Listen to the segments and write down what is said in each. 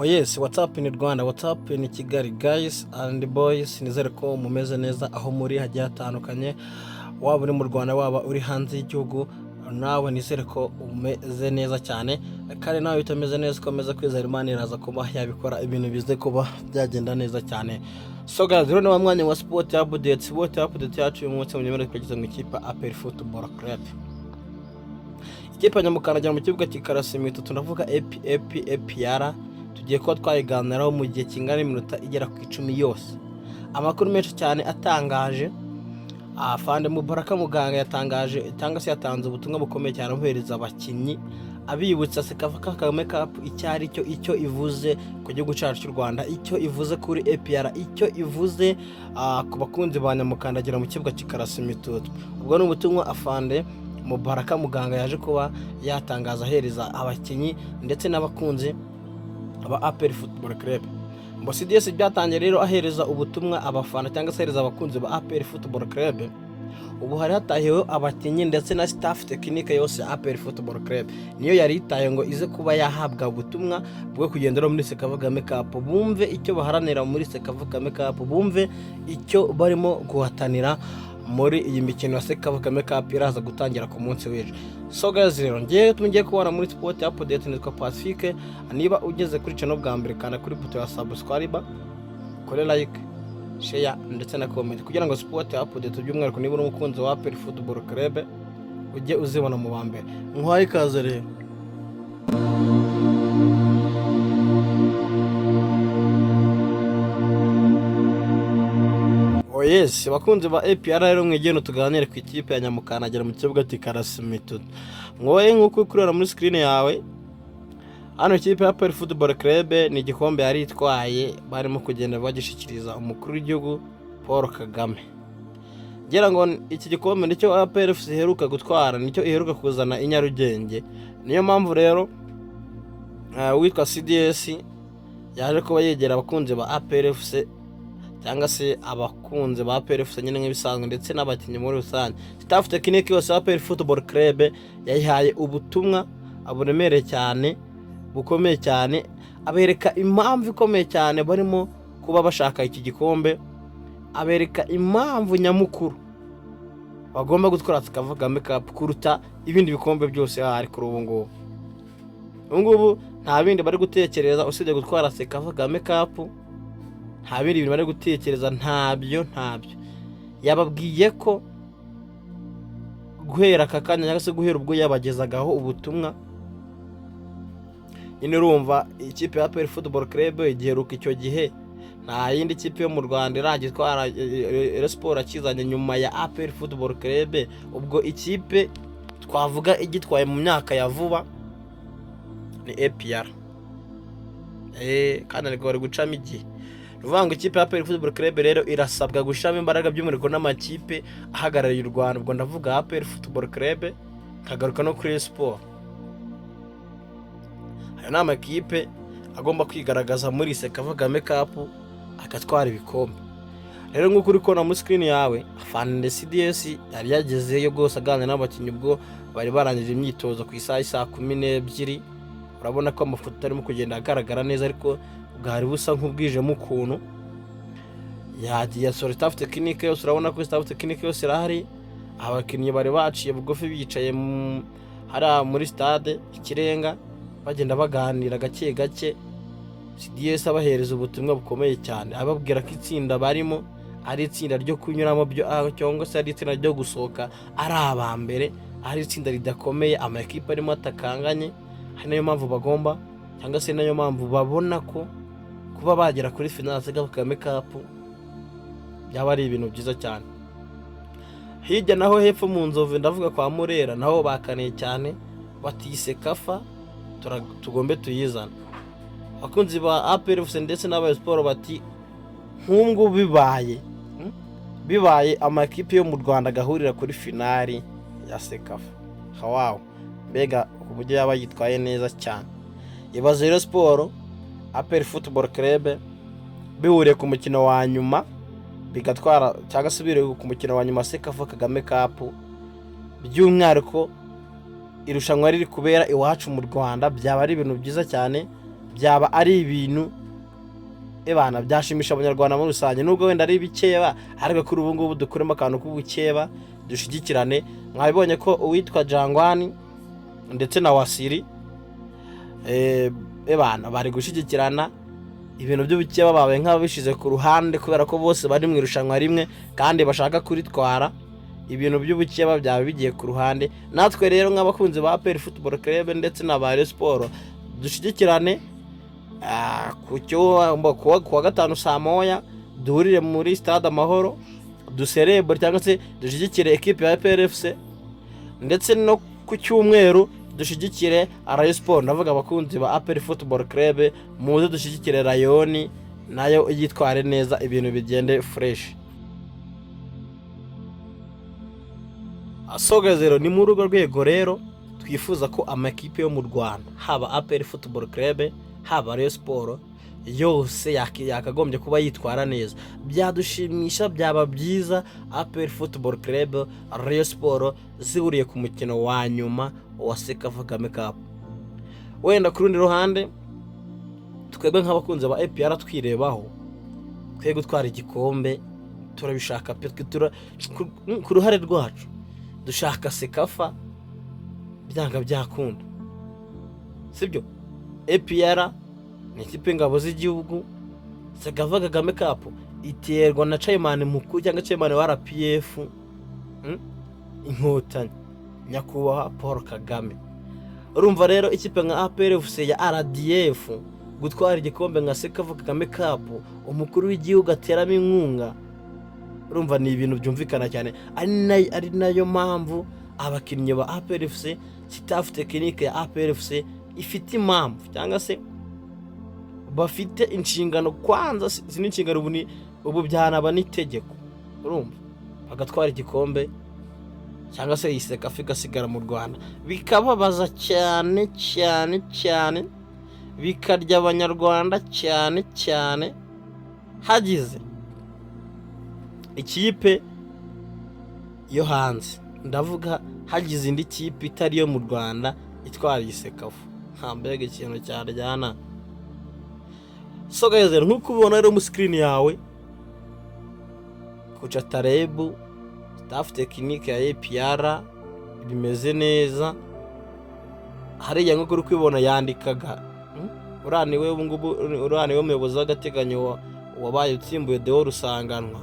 Oh yes, what's up in Rwanda, what's up in Kigali guys and boys, nizere ko mumeze neza aho muri hagiye hatandukanye, waba uri mu Rwanda waba uri hanze y'igihugu, nawe nizere ko umeze neza cyane, kandi nawe utameze neza komeza kwizera Imana iraza kuba yabikora ibintu bize kuba byagenda neza cyane. So guys, rero ni mwanya wa sport update yacu uyu munsi munyemerere kugeza mu ikipe APR Football Club. Ikipe nyamukanagira mu kibuga cy'Ikarasimito, tunavuga APR tugiye ko twayiganiraho mu gihe kingana iminota igera ku 10 yose. Amakuru menshi cyane atangaje, Afande Mubaraka Muganga yatangaje cyangwa se yatanze ubutumwa bukomeye cyane buhereza abakinnyi abibutsa Sekafa Kagame Cup icyo ivuze ku gihugu cyacu cy'u Rwanda, icyo ivuze kuri APR, icyo ivuze ku bakunzi ba nyamukandagira mu kibuga cy'Ikarasimito. Ubwo ni ubutumwa Afande Mubaraka Muganga yaje kuba yatangaza ahereza abakinnyi ndetse n'abakunzi aba APR Football Club. CDS byatangiye rero ahereza ubutumwa abafana cyangwa se ahereza abakunzi ba APR Football Club. Ubu hari hatahiwe abakinnyi ndetse na staff technique yose APR Football Club, niyo yari itaye ngo ize kuba yahabwa ubutumwa bwo kugendera muri Sekafa Kagame Cup, bumve icyo baharanira muri Sekafa Kagame Cup, bumve icyo barimo guhatanira muri iyi mikino ya Sekafa Kagame Cup iraza gutangira ku munsi w'ejo. So guys, rero tugiye kubona muri sport update nitwa Pacifique. Niba ugeze kuri channel bwa mbere kana kuri buto ya subscribe, kore like, share ndetse na comment kugira ngo sport update by'umwihariko niba uri umukunzi wa APR Football Club ujye uzibona mu bambere. Nkwaye ikaze rero. Yes, bakunzi ba APR rero mwegeno tuganire ku ikipe ya nyamukandagira mu kibuga cy'Ikarasimito. Ngoye nkuko kurera muri screen yawe, hano ikipe ya APR Football Club ni igikombe yari itwaye, barimo kugenda bagishikiriza umukuru w'igihugu Paul Kagame. Ngira ngo iki gikombe nicyo APR iheruka gutwara, nicyo iheruka kuzana i Nyarugenge. Niyo mpamvu rero witwa CDS yaje kuba yegera abakunzi ba APR cyangwa se abakunzi ba APR nyine nk'ibisanzwe ndetse n'abakinnyi muri rusange. Staff technique yose APR Football Club yayihaye ubutumwa aburemereye cyane, bukomeye cyane, abereka impamvu ikomeye cyane barimo kuba bashaka iki gikombe, abereka impamvu nyamukuru bagomba gutwara Sekafa Kagame Cup kuruta ibindi bikombe byose hari kuri ubu ngubu. Nta bindi bari gutekereza usibye gutwara Sekafa Kagame Cup, nta bindi bintu bari gutekereza, ntabyo. Yababwiye ko guhera kakanya cyangwa se guhera ubwo yabagezagaho ubutumwa, nyine urumva ikipe ya APR Football Club igiheruka icyo gihe nta yindi kipe yo mu Rwanda iragitwara Sport akizanye nyuma ya APR Football Club. Ubwo ikipe twavuga igitwaye mu myaka ya vuba ni APR, kandi ariko bari gucamo igihe. Ruvango ikipe ya APR Football Club rero irasabwa gushama imbaraga by'umuriko n'amakipe ahagarariye u Rwanda. Ubwo ndavuga APR Football Club, kagaruka no kuri Sport. Ayo ni amakipe agomba kwigaragaza muri Sekafa Kagame Cup agatwara ibikombe. Rero nk'uko uri kubona muri screen yawe, Afande CDS yari yagezeyo rwose aganira n'abakinnyi ubwo bari barangije imyitozo ku isaha 12:00. Urabona ko amafoto arimo kugenda agaragara neza, ariko bwari busa nk'ubwijemo ukuntu. Yagiye sore staff technique yose, urabona ko staff technique yose irahari, abakinnyi bari baciye bugufi bicaye hari muri stade Ikirenga bagenda baganira gake gake. CDS abahereza ubutumwa bukomeye cyane, ababwira ko itsinda barimo ari itsinda ryo kunyuramo byo cyangwa se ari itsinda ryo gusohoka ari abambere, ari itsinda ridakomeye, amakipe arimo atakanganye. Hari nayo mpamvu bagomba cyangwa se nayo mpamvu babona ko kuba bagera kuri finale Sekafa Kagame Cup byaba ari ibintu byiza cyane. Hirya naho hepfo mu Nzove ndavuga kwa Murera naho bakaniye cyane bati Sekafa tugombe tuyizana. Abakunzi ba APR ndetse n'aba Sport bati nkungu bibaye amakipe yo mu Rwanda gahurira kuri finale ya Sekafa. Wow, mbega uburyo yaba yitwaye neza cyane. Ibaze rero Sport APR Football Club bihuriye ku mukino wa nyuma bigatwara cyangwa se bihuriye ku mukino wa nyuma Sekafa Kagame Cup, by'umwihariko irushanwa riri kubera iwacu mu Rwanda. Byaba ari ibintu byiza cyane byaba ari ibintu ebana byashimisha abanyarwanda muri rusange, nubwo wenda ari bikeba ariko kuri ubu ngubu dukuremo akantu k'ubukeba dushigikirane. Mwabibonye ko uwitwa Jangwani ndetse na Wasiri ebana bari gushigikirana, ibintu by'ubukeba babaye nk'abishize ku ruhande kubera ko bose bari mu irushanwa rimwe kandi bashaka kuritwara. Ibintu by'ubukeba byaba bigiye ku ruhande. Natwe rero nk'abakunzi ba APR Football Club ndetse na ba Rayon Sport dushigikirane, kuwa gatanu saa moya duhurire muri stade Amahoro duserebre cyangwa se dushigikire equipe ya APR FC, ndetse no ku cyumweru dushigikire Rayon Sport. Ndavuga abakunzi ba APR Football Club muze dushigikire Rayon nayo yitware neza, ibintu bigende fresh. Asoga zero ni mu rugo rwego rero twifuza ko amakipe yo mu Rwanda haba APR Football Club haba Rayon Sport yose yakagombye kuba yitwara neza. Byadushimisha, byaba byiza APR Football Club Rayon Sport zihuriye ku mukino wa nyuma wa Sekafa Kagame Cup. Wenda ku rundi ruhande twebwe nk'abakunzi ba APR twirebaho, twe gutwara igikombe turabishaka pe, ku ruhare rwacu dushaka Sekafa byanga byakunda, sibyo? APR ni ikipe ngabo z'igihugu, Sekafa Kagame Cup iterwa na chairman mukuru cyangwa chairman wa RPF Inkotanyi nyakubahwa Paul Kagame. Urumva rero ikipe nka APR FC ya RDF gutwara igikombe nka Sekafa Kagame Cup umukuru w'igihugu ateramo inkunga, urumva ni ibintu byumvikana cyane. Ari nayo mpamvu abakinnyi ba APR FC, staff technique ya APR FC ifite impamvu cyangwa se bafite inshingano kwanza, zini inshingano ubu byanaba n'itegeko, urumva bagatwara igikombe cyangwa se Sekafa igasigara mu Rwanda. Bikababaza cyane cyane cyane, bikarya abanyarwanda cyane cyane hagize ikipe yo hanze, ndavuga hagize indi kipe itari yo mu Rwanda itwara Sekafa, mbega ikintu cyaryana. So guys, nkuko ubona rero mu screen yawe Coach Tarebu, staff technique ya APR bimeze neza. Hariya nko kuri kwibona yandikaga uraniwe ubu ngubu, uraniwe umuyobozi w'agateganyo wabaye utsimbuye Deo Rusanganwa,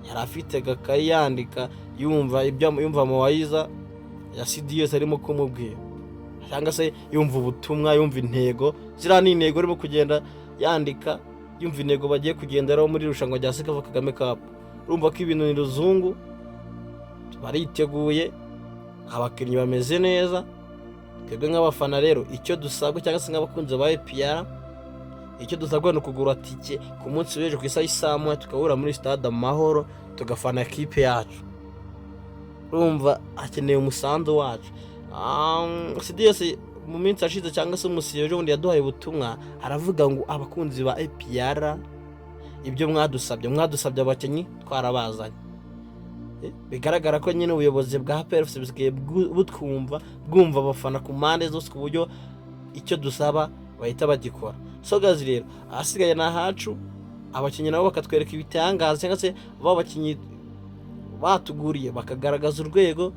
yari afite gakayi yandika yumva mawayiza ya CDS arimo kumubwira, cyangwa se yumva ubutumwa, yumva intego zira ni intego arimo kugenda yandika, yumva intego bagiye kugenderaho muri rushanwa rya Sekafa Kagame Cup. Urumva ko ibintu ni ruzungu, bariteguye, abakinnyi bameze neza. Twebwe nk'abafana rero icyo dusabwa cyangwa se nk'abakunzi ba APR, icyo dusabwa no kugura tike ku munsi w'ejo ku isaha y'isamo tukahura muri stade Amahoro tugafana equipe yacu. Urumva akeneye umusanzu wacu. CDS mu minsi ashize cyangwa se umusiyeje undi yaduhaye ubutumwa, aravuga ngo abakunzi ba APR ibyo mwadusabye abakinnyi twarabazanye. Bigaragara ko nyine ubuyobozi bwa APR bisigaye bwumva abafana ku mpande zose ku buryo icyo dusaba bahita bagikora. So guys rero ahasigaye na hacu, abakinnyi nabo bakatwereka ibitangaza cyangwa se babakinnyi batuguriye bakagaragaza urwego,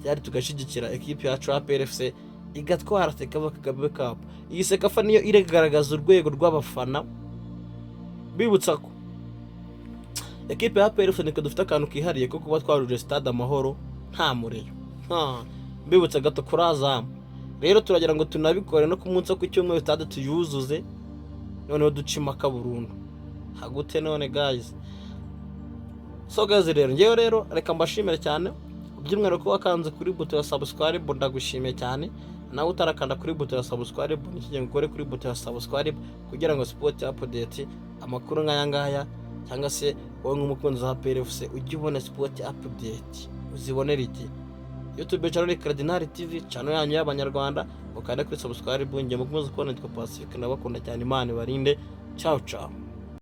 cyari tugashigikira equipe yacu APR FC igatwara Sekafa Kagame Cup. Iyi Sekafa niyo iregaragaza urwego rw'abafana, bibutsa ko equipe ya APR FC niko dufite akantu kihariye ko kuba twaruje stade Amahoro nta mureyo. Mbibutsa gato kuri Azam rero turagira ngo tunabikore no ku munsi ku cyumweru stade tuyuzuze, noneho ducimaka burundu hagute none guys. So guys rero reka mbashimire cyane by'umwero ko wakanze kuri buto ya subscribe, ndagushimiye cyane. Nawe utarakanda kuri buto ya subscribe nikije ngukore kuri buto ya subscribe kugira ngo sport update amakuru nk'aya ngaya, cyangwa se wowe nk'umukunzi wa APR FC ujye ubona sport update uzibonera iki. YouTube channel Cardinal TV, channel yanyu y'abanyarwanda, ukanda kuri subscribe. Ngiye mukomeza kubona Pacifique, nabakunda cyane, Imana barinde. Ciao ciao.